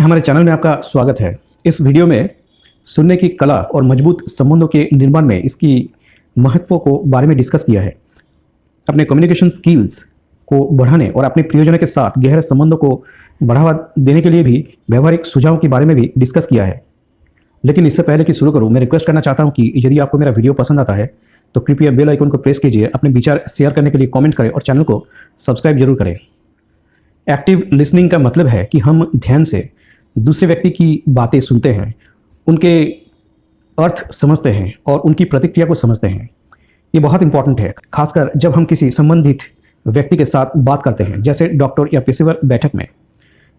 हमारे चैनल में आपका स्वागत है। इस वीडियो में सुनने की कला और मजबूत संबंधों के निर्माण में इसकी महत्व को बारे में डिस्कस किया है। अपने कम्युनिकेशन स्किल्स को बढ़ाने और अपने प्रियजनों के साथ गहरे संबंधों को बढ़ावा देने के लिए भी व्यवहारिक सुझावों के बारे में भी डिस्कस किया है। लेकिन इससे पहले कि शुरू करूँ, मैं रिक्वेस्ट करना चाहता हूँ कि यदि आपको मेरा वीडियो पसंद आता है तो कृपया बेल आइकन को प्रेस कीजिए, अपने विचार शेयर करने के लिए कमेंट करें और चैनल को सब्सक्राइब जरूर करें। एक्टिव लिसनिंग का मतलब है कि हम ध्यान से दूसरे व्यक्ति की बातें सुनते हैं, उनके अर्थ समझते हैं और उनकी प्रतिक्रिया को समझते हैं। ये बहुत इंपॉर्टेंट है, खासकर जब हम किसी संबंधित व्यक्ति के साथ बात करते हैं, जैसे डॉक्टर या पेशेवर बैठक में।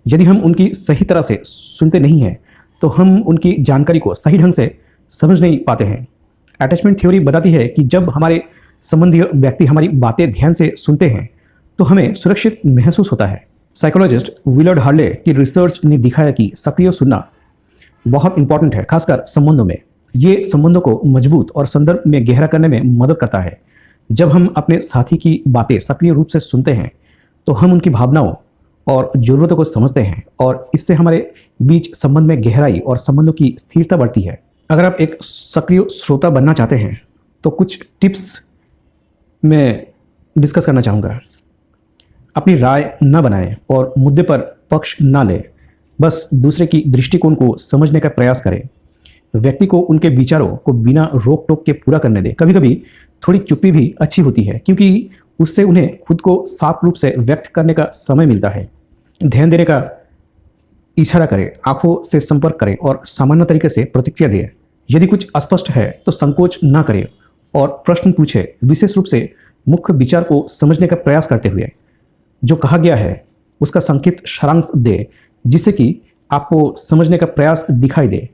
यदि हम उनकी सही तरह से सुनते नहीं हैं तो हम उनकी जानकारी को सही ढंग से समझ नहीं पाते हैं। अटैचमेंट थ्योरी बताती है कि जब हमारे संबंधी व्यक्ति हमारी बातें ध्यान से सुनते हैं तो हमें सुरक्षित महसूस होता है। साइकोलॉजिस्ट विलियर्ड हार्ले की रिसर्च ने दिखाया कि सक्रिय सुनना बहुत इंपॉर्टेंट है, खासकर संबंधों में। ये संबंधों को मजबूत और संदर्भ में गहरा करने में मदद करता है। जब हम अपने साथी की बातें सक्रिय रूप से सुनते हैं तो हम उनकी भावनाओं और ज़रूरतों को समझते हैं और इससे हमारे बीच संबंध में गहराई और संबंधों की स्थिरता बढ़ती है। अगर आप एक सक्रिय श्रोता बनना चाहते हैं तो कुछ टिप्स मैं डिस्कस करना चाहूँगा। अपनी राय न बनाएं और मुद्दे पर पक्ष न लें, बस दूसरे की दृष्टिकोण को समझने का प्रयास करें। व्यक्ति को उनके विचारों को बिना रोक टोक के पूरा करने दें। कभी कभी थोड़ी चुप्पी भी अच्छी होती है, क्योंकि उससे उन्हें खुद को साफ रूप से व्यक्त करने का समय मिलता है। ध्यान देने का इशारा करें, आंखों से संपर्क करें और सामान्य तरीके से प्रतिक्रिया दें। यदि कुछ अस्पष्ट है तो संकोच न करें और प्रश्न पूछें, विशेष रूप से मुख्य विचार को समझने का प्रयास करते हुए। जो कहा गया है उसका संक्षिप्त सारांश दे, जिससे कि आपको समझने का प्रयास दिखाई दे।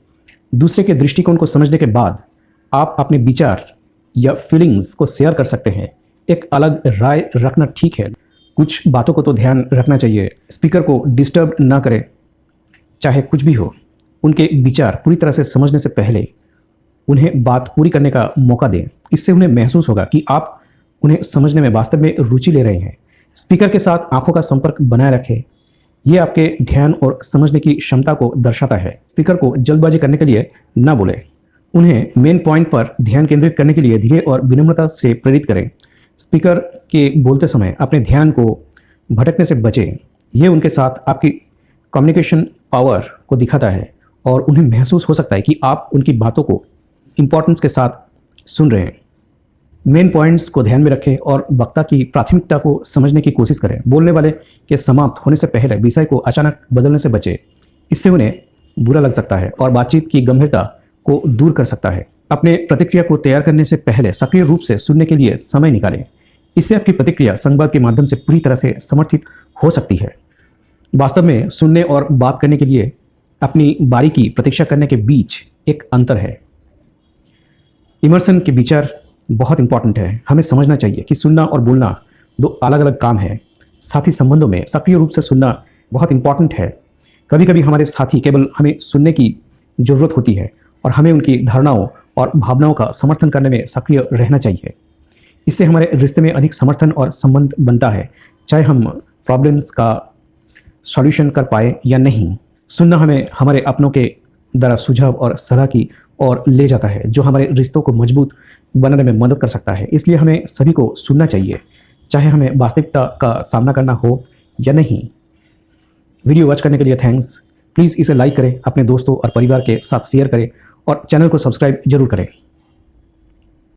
दूसरे के दृष्टिकोण को समझने के बाद आप अपने विचार या फीलिंग्स को शेयर कर सकते हैं। एक अलग राय रखना ठीक है, कुछ बातों को तो ध्यान रखना चाहिए। स्पीकर को डिस्टर्ब ना करें, चाहे कुछ भी हो। उनके विचार पूरी तरह से समझने से पहले उन्हें बात पूरी करने का मौका दें। इससे उन्हें महसूस होगा कि आप उन्हें समझने में वास्तव में रुचि ले रहे हैं। स्पीकर के साथ आंखों का संपर्क बनाए रखें। यह आपके ध्यान और समझने की क्षमता को दर्शाता है। स्पीकर को जल्दबाजी करने के लिए न बोलें। उन्हें मेन पॉइंट पर ध्यान केंद्रित करने के लिए धीरे और विनम्रता से प्रेरित करें। स्पीकर के बोलते समय अपने ध्यान को भटकने से बचें। यह उनके साथ आपकी कम्युनिकेशन पावर को दिखाता है और उन्हें महसूस हो सकता है कि आप उनकी बातों को इम्पोर्टेंस के साथ सुन रहे हैं। मेन पॉइंट्स को ध्यान में रखें और वक्ता की प्राथमिकता को समझने की कोशिश करें। बोलने वाले के समाप्त होने से पहले विषय को अचानक बदलने से बचें। इससे उन्हें बुरा लग सकता है और बातचीत की गंभीरता को दूर कर सकता है। अपने प्रतिक्रिया को तैयार करने से पहले सक्रिय रूप से सुनने के लिए समय निकालें। इससे आपकी प्रतिक्रिया संवाद के माध्यम से पूरी तरह से समर्थित हो सकती है। वास्तव में सुनने और बात करने के लिए अपनी बारी की प्रतीक्षा करने के बीच एक अंतर है। इमर्सन के विचार बहुत इंपॉर्टेंट है। हमें समझना चाहिए कि सुनना और बोलना दो अलग अलग काम है। साथी संबंधों में सक्रिय रूप से सुनना बहुत इंपॉर्टेंट है। कभी कभी हमारे साथी केवल हमें सुनने की ज़रूरत होती है और हमें उनकी धारणाओं और भावनाओं का समर्थन करने में सक्रिय रहना चाहिए। इससे हमारे रिश्ते में अधिक समर्थन और संबंध बनता है, चाहे हम प्रॉब्लम्स का सॉल्यूशन कर पाए या नहीं। सुनना हमें हमारे अपनों के द्वारा सुझाव और सलाह की ओर ले जाता है, जो हमारे रिश्तों को मजबूत बनाने में मदद कर सकता है। इसलिए हमें सभी को सुनना चाहिए, चाहे हमें वास्तविकता का सामना करना हो या नहीं। वीडियो वॉच करने के लिए थैंक्स। प्लीज़ इसे लाइक करें, अपने दोस्तों और परिवार के साथ शेयर करें और चैनल को सब्सक्राइब जरूर करें।